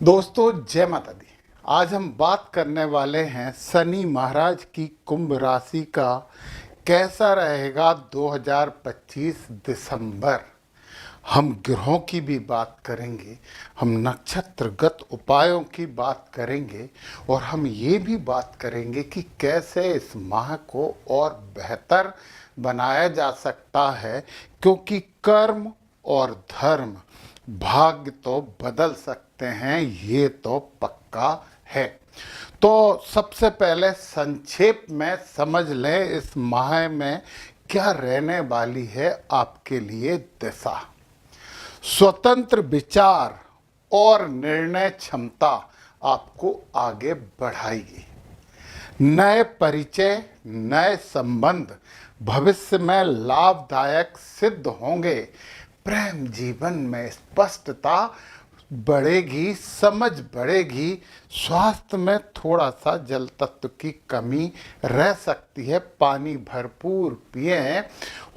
दोस्तों जय माता दी। आज हम बात करने वाले हैं शनि महाराज की कुंभ राशि का कैसा रहेगा 2025 दिसंबर। हम ग्रहों की भी बात करेंगे, हम नक्षत्रगत उपायों की बात करेंगे और हम ये भी बात करेंगे कि कैसे इस माह को और बेहतर बनाया जा सकता है, क्योंकि कर्म और धर्म भाग्य तो बदल सकते हैं, ये तो पक्का है। तो सबसे पहले संक्षेप में समझ लें इस माह में क्या रहने वाली है आपके लिए दिशा। स्वतंत्र विचार और निर्णय क्षमता आपको आगे बढ़ाएगी। नए परिचय, नए संबंध भविष्य में लाभदायक सिद्ध होंगे। प्रेम जीवन में स्पष्टता बढ़ेगी, समझ बढ़ेगी। स्वास्थ्य में थोड़ा सा जल तत्व की कमी रह सकती है, पानी भरपूर पिएं।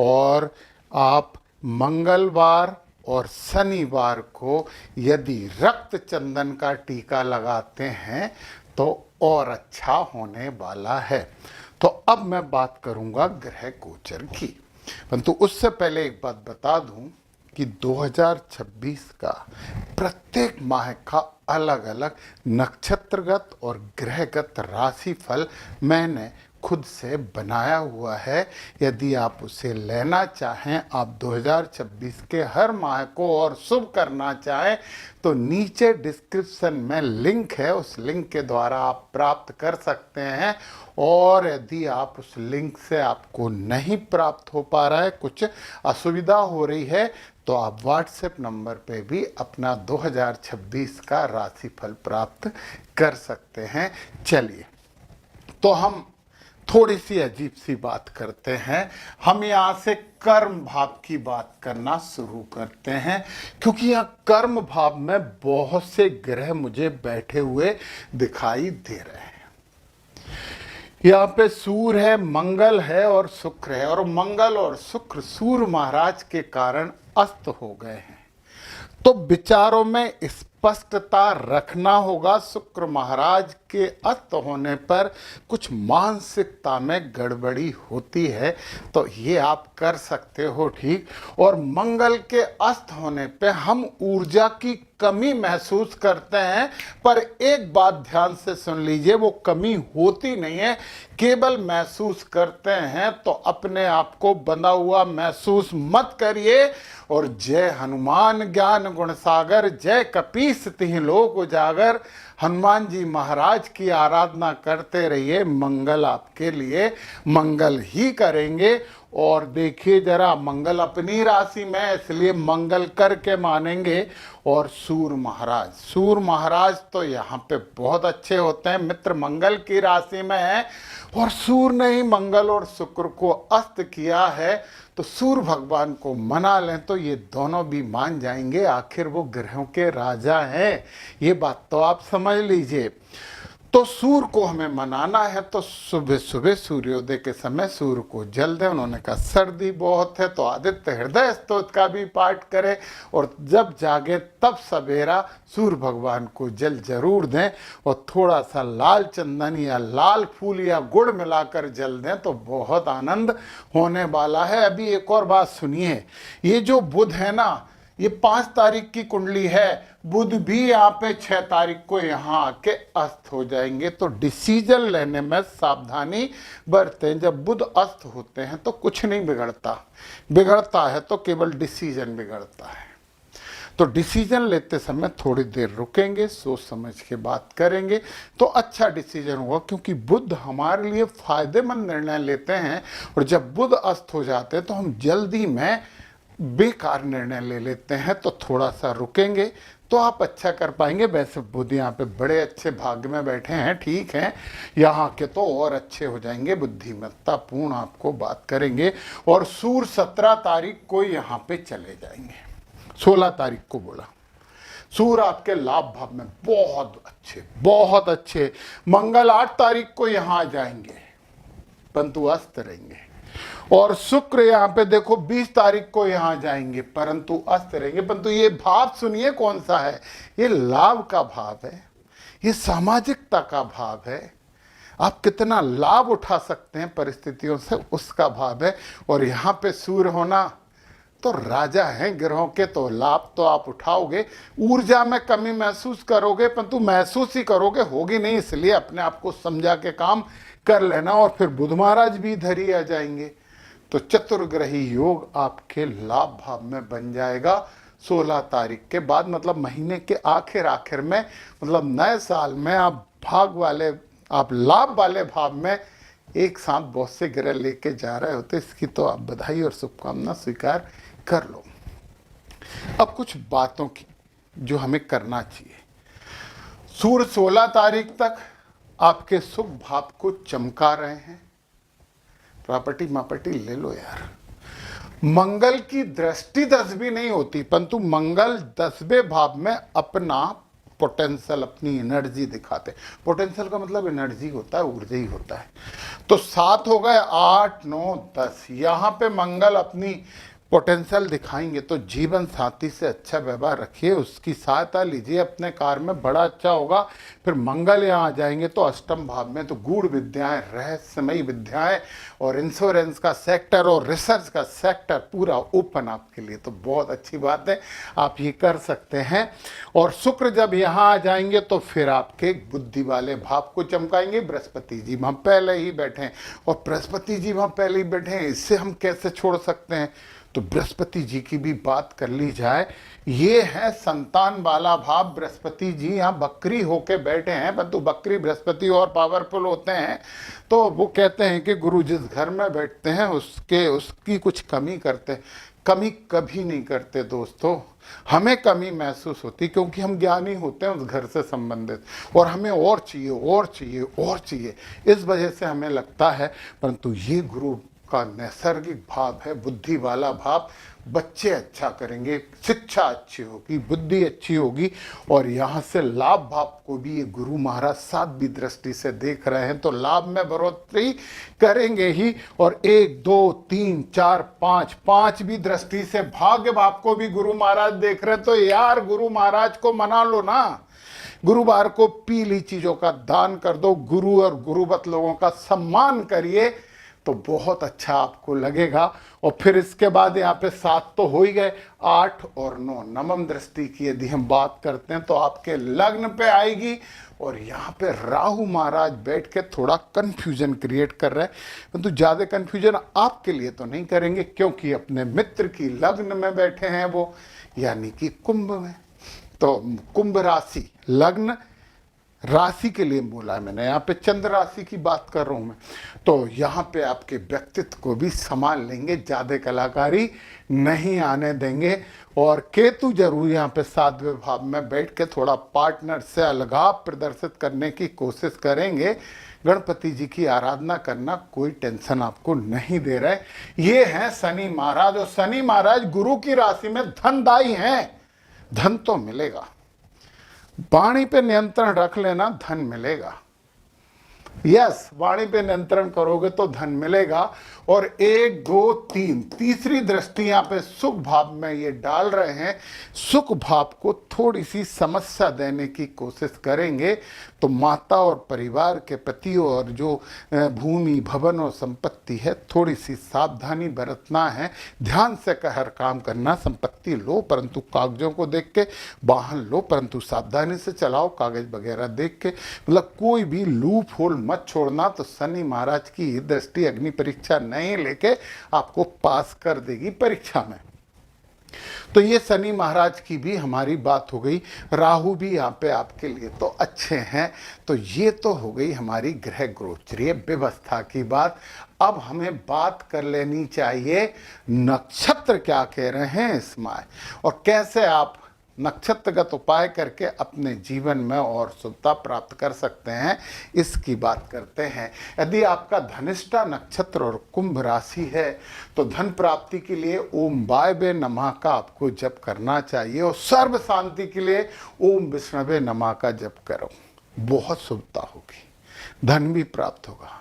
और आप मंगलवार और शनिवार को यदि रक्त चंदन का टीका लगाते हैं तो और अच्छा होने वाला है। तो अब मैं बात करूंगा ग्रह गोचर की, परंतु उससे पहले एक बात बता दूं कि 2026 का प्रत्येक माह का अलग अलग नक्षत्रगत और ग्रहगत राशिफल मैंने खुद से बनाया हुआ है। यदि आप उसे लेना चाहें, आप 2026 के हर माह को और शुभ करना चाहें तो नीचे डिस्क्रिप्शन में लिंक है, उस लिंक के द्वारा आप प्राप्त कर सकते हैं। और यदि आप उस लिंक से आपको नहीं प्राप्त हो पा रहा है, कुछ असुविधा हो रही है, तो आप व्हाट्सएप नंबर पे भी अपना 2026 का राशिफल प्राप्त कर सकते हैं। चलिए, तो हम थोड़ी सी अजीब सी बात करते हैं। हम यहाँ से कर्म भाव की बात करना शुरू करते हैं, क्योंकि यहाँ कर्म भाव में बहुत से ग्रह मुझे बैठे हुए दिखाई दे रहे हैं। यहाँ पे सूर्य है, मंगल है और शुक्र है, और मंगल और शुक्र सूर्य महाराज के कारण अस्त हो गए हैं। तो विचारों में स्पष्टता रखना होगा। शुक्र महाराज के अस्त होने पर कुछ मानसिकता में गड़बड़ी होती है, तो ये आप कर सकते हो ठीक। और मंगल के अस्त होने पे हम ऊर्जा की कमी महसूस करते हैं, पर एक बात ध्यान से सुन लीजिए, वो कमी होती नहीं है, केवल महसूस करते हैं। तो अपने आप को बंधा हुआ महसूस मत करिए। और जय हनुमान ज्ञान गुण सागर, जय कपीस तिहि लोक उजागर। हनुमान जी महाराज की आराधना करते रहिए, मंगल आपके लिए मंगल ही करेंगे। और देखिए जरा, मंगल अपनी राशि में, इसलिए मंगल करके मानेंगे। और सूर्य महाराज तो यहाँ पे बहुत अच्छे होते हैं, मित्र मंगल की राशि में है, और सूर्य ने ही मंगल और शुक्र को अस्त किया है। तो सूर्य भगवान को मना लें तो ये दोनों भी मान जाएंगे, आखिर वो ग्रहों के राजा हैं। ये बात तो आप समझ लीजिए। तो सूर्य को हमें मनाना है, तो सुबह सुबह सूर्योदय के समय सूर्य को जल दें। उन्होंने कहा सर्दी बहुत है तो आदित्य हृदय स्तोत्र का भी पाठ करें, और जब जागे तब सवेरा सूर्य भगवान को जल जरूर दें। और थोड़ा सा लाल चंदन या लाल फूल या गुड़ मिलाकर जल दें तो बहुत आनंद होने वाला है। अभी एक और बात सुनिए, ये जो बुध है ना, ये 5 तारीख की कुंडली है। बुध भी यहाँ पे 6 तारीख को यहाँ आके अस्त हो जाएंगे। तो डिसीजन लेने में सावधानी बरतें। जब बुध अस्त होते हैं तो कुछ नहीं बिगड़ता, बिगड़ता है तो केवल डिसीजन बिगड़ता है। तो डिसीजन लेते समय थोड़ी देर रुकेंगे, सोच समझ के बात करेंगे तो अच्छा डिसीजन होगा, क्योंकि बुध हमारे लिए फायदेमंद निर्णय लेते हैं। और जब बुध अस्त हो जाते हैं तो हम जल्दी में बेकार निर्णय ले लेते हैं। तो थोड़ा सा रुकेंगे तो आप अच्छा कर पाएंगे। वैसे बुध यहाँ पे बड़े अच्छे भाग्य में बैठे हैं, ठीक है, यहाँ के तो और अच्छे हो जाएंगे, बुद्धिमत्ता पूर्ण आपको बात करेंगे। और सूर्य 17 तारीख को यहाँ पे चले जाएंगे, 16 तारीख को बोला। सूर्य आपके लाभ भाव में बहुत अच्छे, बहुत अच्छे। मंगल 8 तारीख को यहाँ आ जाएंगे, परंतु अस्त रहेंगे। और शुक्र यहाँ पे देखो 20 तारीख को यहाँ जाएंगे, परंतु अस्त रहेंगे। परंतु ये भाव सुनिए कौन सा है, ये लाभ का भाव है, ये सामाजिकता का भाव है। आप कितना लाभ उठा सकते हैं परिस्थितियों से, उसका भाव है। और यहाँ पे सूर्य होना तो राजा हैं ग्रहों के, तो लाभ तो आप उठाओगे। ऊर्जा में कमी महसूस करोगे, परंतु महसूस ही करोगे, होगी नहीं, इसलिए अपने आप को समझा के काम कर लेना। और फिर बुध महाराज भी इधर ही आ जाएंगे, तो चतुर्ग्रही योग आपके लाभ भाव में बन जाएगा 16 तारीख के बाद, मतलब महीने के आखिर में, मतलब नए साल में आप लाभ वाले भाव में एक साथ बहुत से ग्रह लेके जा रहे होते। इसकी तो आप बधाई और शुभकामना स्वीकार कर लो। अब कुछ बातों की जो हमें करना चाहिए। सूर्य 16 तारीख तक आपके सुख भाव को चमका रहे हैं। प्रॉपर्टी मापर्टी ले लो यार। मंगल की दृष्टि 10 भी नहीं होती, परंतु मंगल 10वें भाव में अपना पोटेंशियल, अपनी एनर्जी दिखाते। पोटेंशियल का मतलब एनर्जी होता है, ऊर्जा ही होता है। तो 7 हो गए, 8 9 10, यहाँ पे मंगल अपनी पोटेंशियल दिखाएंगे। तो जीवन साथी से अच्छा व्यवहार रखिए, उसकी सहायता लीजिए, अपने कार्य में बड़ा अच्छा होगा। फिर मंगल यहाँ आ जाएंगे तो अष्टम भाव में, तो गूढ़ विद्याएं, रहस्यमयी विद्याएं और इंश्योरेंस का सेक्टर और रिसर्च का सेक्टर पूरा ओपन आपके लिए, तो बहुत अच्छी बात है, आप ये कर सकते हैं। और शुक्र जब यहाँ आ जाएंगे तो फिर आपके बुद्धि वाले भाव को चमकाएंगे। बृहस्पति जी वहाँ पहले ही बैठे हैं, और बृहस्पति जी वहाँ पहले ही बैठे हैं, इससे हम कैसे छोड़ सकते हैं। तो बृहस्पति जी की भी बात कर ली जाए। ये है संतान वाला भाव। बृहस्पति जी यहाँ बकरी होके बैठे हैं, परंतु बकरी बृहस्पति और पावरफुल होते हैं। तो वो कहते हैं कि गुरु जिस घर में बैठते हैं उसकी कुछ कमी करते हैं। कमी कभी नहीं करते दोस्तों, हमें कमी महसूस होती क्योंकि हम ज्ञानी होते हैं उस घर से संबंधित, और हमें और चाहिए और चाहिए और चाहिए, इस वजह से हमें लगता है। परंतु ये गुरु का नैसर्गिक भाव है, बुद्धि वाला भाव। बच्चे अच्छा करेंगे, शिक्षा अच्छी होगी, बुद्धि अच्छी होगी। और यहाँ से लाभ भाव को भी ये गुरु महाराज 7वीं दृष्टि से देख रहे हैं, तो लाभ में बढ़ोतरी करेंगे ही। और 1 2 3 4 5 5वीं दृष्टि से भाग्य भाव को भी गुरु महाराज देख रहे हैं। तो यार गुरु महाराज को मना लो ना, गुरुवार को पीली चीजों का दान कर दो, गुरु और गुरुवत लोगों का सम्मान करिए, तो बहुत अच्छा आपको लगेगा। और फिर इसके बाद यहाँ पे 7 तो हो ही गए, 8 और 9 नवम दृष्टि की यदि हम बात करते हैं तो आपके लग्न पे आएगी। और यहाँ पे राहु महाराज बैठ के थोड़ा कन्फ्यूजन क्रिएट कर रहे हैं, परंतु ज़्यादा कन्फ्यूजन आपके लिए तो नहीं करेंगे, क्योंकि अपने मित्र की लग्न में बैठे हैं वो, यानी कि कुंभ में। तो कुंभ राशि लग्न राशि के लिए बोला है मैंने, यहाँ पे चंद्र राशि की बात कर रहा हूँ मैं। तो यहाँ पे आपके व्यक्तित्व को भी संभाल लेंगे, ज़्यादा कलाकारी नहीं आने देंगे। और केतु जरूर यहाँ पे 7वें भाव में बैठ के थोड़ा पार्टनर से अलगाव प्रदर्शित करने की कोशिश करेंगे। गणपति जी की आराधना करना, कोई टेंशन आपको नहीं दे रहा है। ये हैं शनि महाराज, और शनि महाराज गुरु की राशि में धनदायी हैं, धन तो मिलेगा। वाणी पे नियंत्रण रख लेना, धन मिलेगा। यस, वाणी पे नियंत्रण करोगे तो धन मिलेगा। और 1 2 3 तीसरी दृष्टि यहाँ पे सुख भाव में ये डाल रहे हैं। सुख भाव को थोड़ी सी समस्या देने की कोशिश करेंगे, तो माता और परिवार के प्रति और जो भूमि भवन और संपत्ति है, थोड़ी सी सावधानी बरतना है। ध्यान से हर काम करना, संपत्ति लो परंतु कागजों को देख के, वाहन लो परंतु सावधानी से चलाओ, कागज वगैरह देख के, मतलब कोई भी लूप होल मत छोड़ना। तो शनि महाराज की दृष्टि अग्नि परीक्षा नहीं लेके आपको पास कर देगी परीक्षा में। तो ये शनि महाराज की भी हमारी बात हो गई। राहु भी यहाँ पे आपके लिए तो अच्छे हैं। तो ये तो हो गई हमारी ग्रह गोचरीय व्यवस्था की बात। अब हमें बात कर लेनी चाहिए नक्षत्र क्या कह रहे हैं इसमें, और कैसे आप नक्षत्रगत उपाय करके अपने जीवन में और शुभता प्राप्त कर सकते हैं, इसकी बात करते हैं। यदि आपका धनिष्ठा नक्षत्र और कुंभ राशि है तो धन प्राप्ति के लिए ओम वायवे नमः का आपको जप करना चाहिए, और सर्व शांति के लिए ओम विष्णवे नमः का जप करो, बहुत शुभता होगी, धन भी प्राप्त होगा।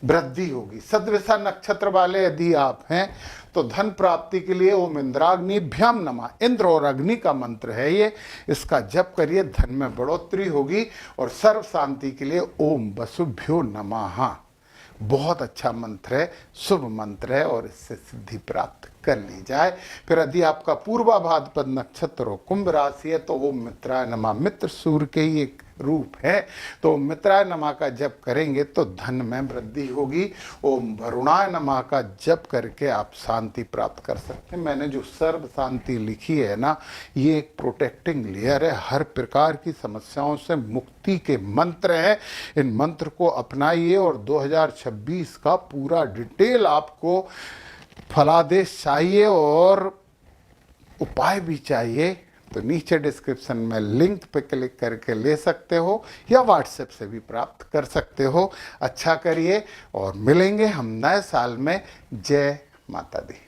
वृद्धि होगी। सदविषा नक्षत्र वाले यदि आप हैं तो धन प्राप्ति के लिए ओम इंद्राग्निभ्याम नमः, इंद्र और अग्नि का मंत्र है ये, इसका जप करिए, धन में बढ़ोतरी होगी। और सर्व शांति के लिए ओम वसुभ्यो नमः, बहुत अच्छा मंत्र है, शुभ मंत्र है और इससे सिद्धि प्राप्त कर ली जाए। फिर यदि आपका पूर्वा भाद्रपद नक्षत्र हो, कुंभ राशि है, तो ओम मित्राय नमः, मित्र सूर्य के ही एक रूप है, तो मित्राय नमः का जप करेंगे तो धन में वृद्धि होगी। ओम वरुणाय नमः का जप करके आप शांति प्राप्त कर सकते हैं। मैंने जो सर्व शांति लिखी है ना, ये एक प्रोटेक्टिंग लेयर है, हर प्रकार की समस्याओं से मुक्ति के मंत्र हैं। इन मंत्र को अपनाइए और 2026 का पूरा डिटेल आपको फलादेश चाहिए और उपाय भी चाहिए तो नीचे डिस्क्रिप्शन में लिंक पे क्लिक करके ले सकते हो या व्हाट्सएप से भी प्राप्त कर सकते हो। अच्छा करिए और मिलेंगे हम नए साल में। जय माता दी।